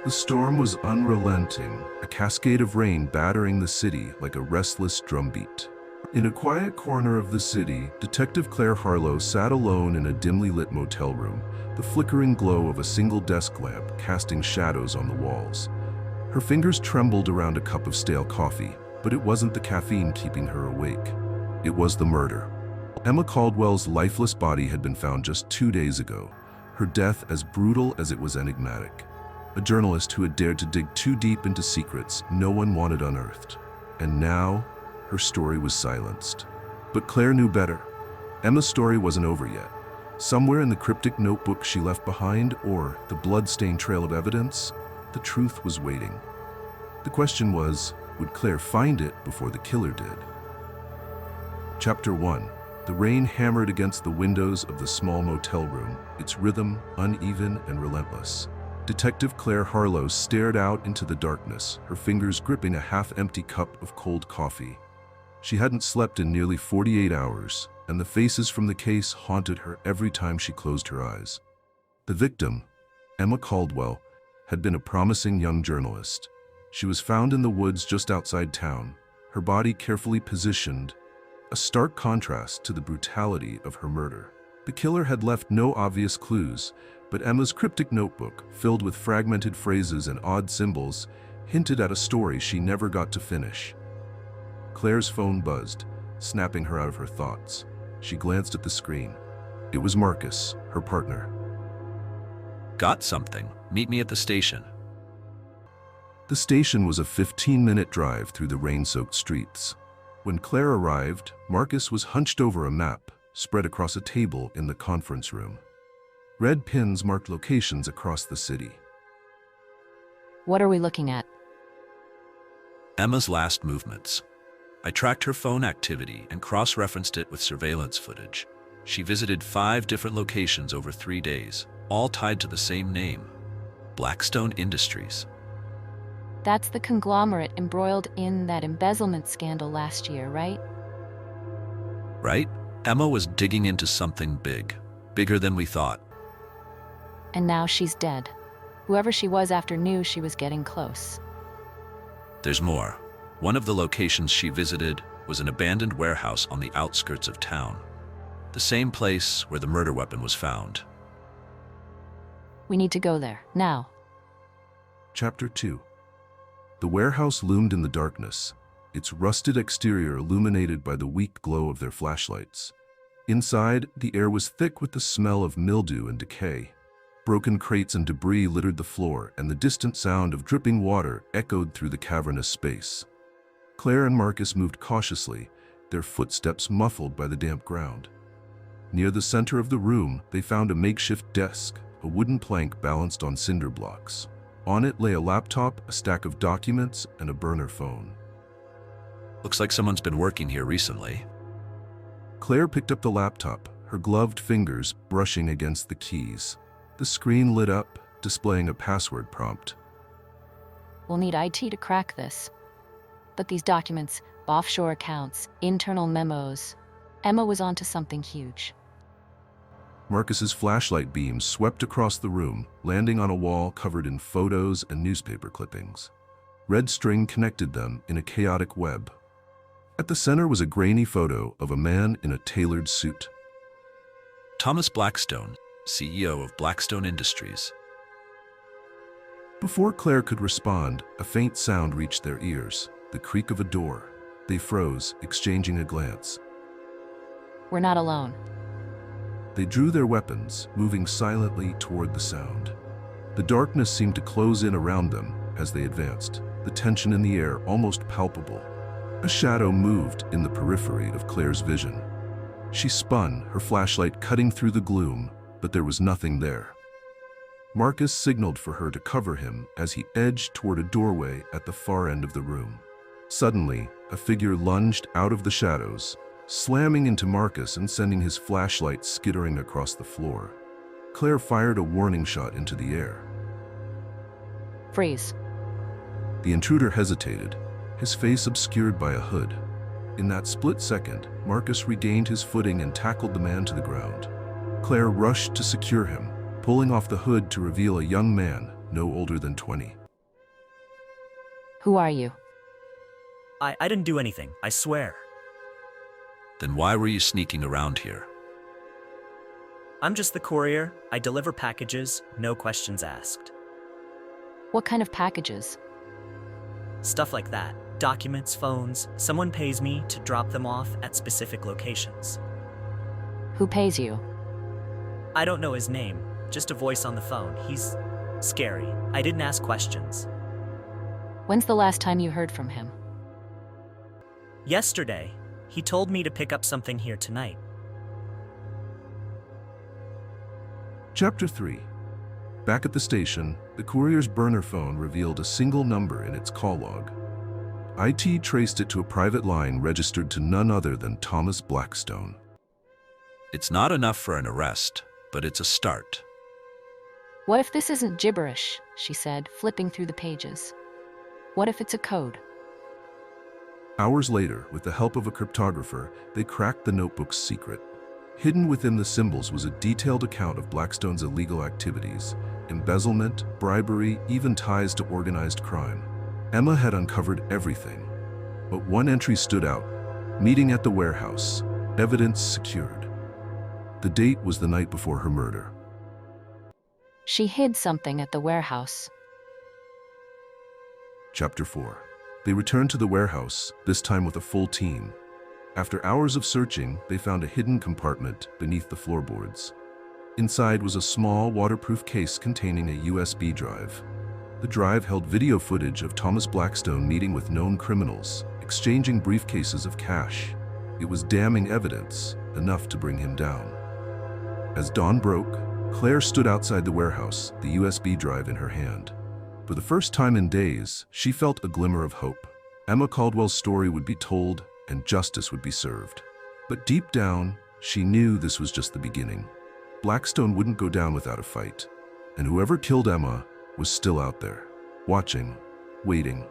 The storm was unrelenting, a cascade of rain battering the city like a restless drumbeat. In a quiet corner of the city, Detective Claire Harlow sat alone in a dimly lit motel room, the flickering glow of a single desk lamp casting shadows on the walls. Her fingers trembled around a cup of stale coffee, but it wasn't the caffeine keeping her awake. It was the murder. Emma Caldwell's lifeless body had been found just 2 days ago, her death as brutal as it was enigmatic. A journalist who had dared to dig too deep into secrets no one wanted unearthed. And now, her story was silenced. But Claire knew better. Emma's story wasn't over yet. Somewhere in the cryptic notebook she left behind, or the blood-stained trail of evidence, the truth was waiting. The question was, would Claire find it before the killer did? Chapter 1. The rain hammered against the windows of the small motel room, its rhythm uneven and relentless. Detective Claire Harlow stared out into the darkness, her fingers gripping a half-empty cup of cold coffee. She hadn't slept in nearly 48 hours, and the faces from the case haunted her every time she closed her eyes. The victim, Emma Caldwell, had been a promising young journalist. She was found in the woods just outside town, her body carefully positioned, a stark contrast to the brutality of her murder. The killer had left no obvious clues, but Emma's cryptic notebook, filled with fragmented phrases and odd symbols, hinted at a story she never got to finish. Claire's phone buzzed, snapping her out of her thoughts. She glanced at the screen. It was Marcus, her partner. Got something. Meet me at the station. The station was a 15-minute drive through the rain-soaked streets. When Claire arrived, Marcus was hunched over a map, spread across a table in the conference room. Red pins marked locations across the city. What are we looking at? Emma's last movements. I tracked her phone activity and cross-referenced it with surveillance footage. She visited 5 different locations over 3 days, all tied to the same name, Blackstone Industries. That's the conglomerate embroiled in that embezzlement scandal last year, right? Right? Emma was digging into something big, bigger than we thought. And now she's dead. Whoever she was after knew she was getting close. There's more. One of the locations she visited was an abandoned warehouse on the outskirts of town, the same place where the murder weapon was found. We need to go there, now. Chapter 2. The warehouse loomed in the darkness, its rusted exterior illuminated by the weak glow of their flashlights. Inside, the air was thick with the smell of mildew and decay. Broken crates and debris littered the floor, and the distant sound of dripping water echoed through the cavernous space. Claire and Marcus moved cautiously, their footsteps muffled by the damp ground. Near the center of the room, they found a makeshift desk, a wooden plank balanced on cinder blocks. On it lay a laptop, a stack of documents, and a burner phone. Looks like someone's been working here recently. Claire picked up the laptop, her gloved fingers brushing against the keys. The screen lit up, displaying a password prompt. We'll need IT to crack this. But these documents, offshore accounts, internal memos, Emma was onto something huge. Marcus's flashlight beam swept across the room, landing on a wall covered in photos and newspaper clippings. Red string connected them in a chaotic web. At the center was a grainy photo of a man in a tailored suit. Thomas Blackstone, CEO of Blackstone Industries. Before Claire could respond, a faint sound reached their ears, the creak of a door. They froze, exchanging a glance. We're not alone. They drew their weapons, moving silently toward the sound. The darkness seemed to close in around them as they advanced, the tension in the air almost palpable. A shadow moved in the periphery of Claire's vision. She spun, her flashlight cutting through the gloom, but there was nothing there. Marcus signaled for her to cover him as he edged toward a doorway at the far end of the room. Suddenly, a figure lunged out of the shadows, slamming into Marcus and sending his flashlight skittering across the floor. Claire fired a warning shot into the air. Freeze. The intruder hesitated, his face obscured by a hood. In that split second, Marcus regained his footing and tackled the man to the ground. Claire rushed to secure him, pulling off the hood to reveal a young man, no older than 20. Who are you? I didn't do anything, I swear. Then why were you sneaking around here? I'm just the courier. I deliver packages, no questions asked. What kind of packages? Stuff like that. Documents, phones. Someone pays me to drop them off at specific locations. Who pays you? I don't know his name, just a voice on the phone. He's scary. I didn't ask questions. When's the last time you heard from him? Yesterday, he told me to pick up something here tonight. Chapter 3. Back at the station, the courier's burner phone revealed a single number in its call log. IT traced it to a private line registered to none other than Thomas Blackstone. It's not enough for an arrest, but it's a start. What if this isn't gibberish? She said, flipping through the pages. What if it's a code? Hours later, with the help of a cryptographer, they cracked the notebook's secret. Hidden within the symbols was a detailed account of Blackstone's illegal activities, embezzlement, bribery, even ties to organized crime. Emma had uncovered everything, but one entry stood out: meeting at the warehouse, evidence secured. The date was the night before her murder. She hid something at the warehouse. Chapter 4. They returned to the warehouse, this time with a full team. After hours of searching, they found a hidden compartment beneath the floorboards. Inside was a small, waterproof case containing a USB drive. The drive held video footage of Thomas Blackstone meeting with known criminals, exchanging briefcases of cash. It was damning evidence, enough to bring him down. As dawn broke, Claire stood outside the warehouse, the USB drive in her hand. For the first time in days, she felt a glimmer of hope. Emma Caldwell's story would be told, and justice would be served. But deep down, she knew this was just the beginning. Blackstone wouldn't go down without a fight, and whoever killed Emma was still out there, watching, waiting.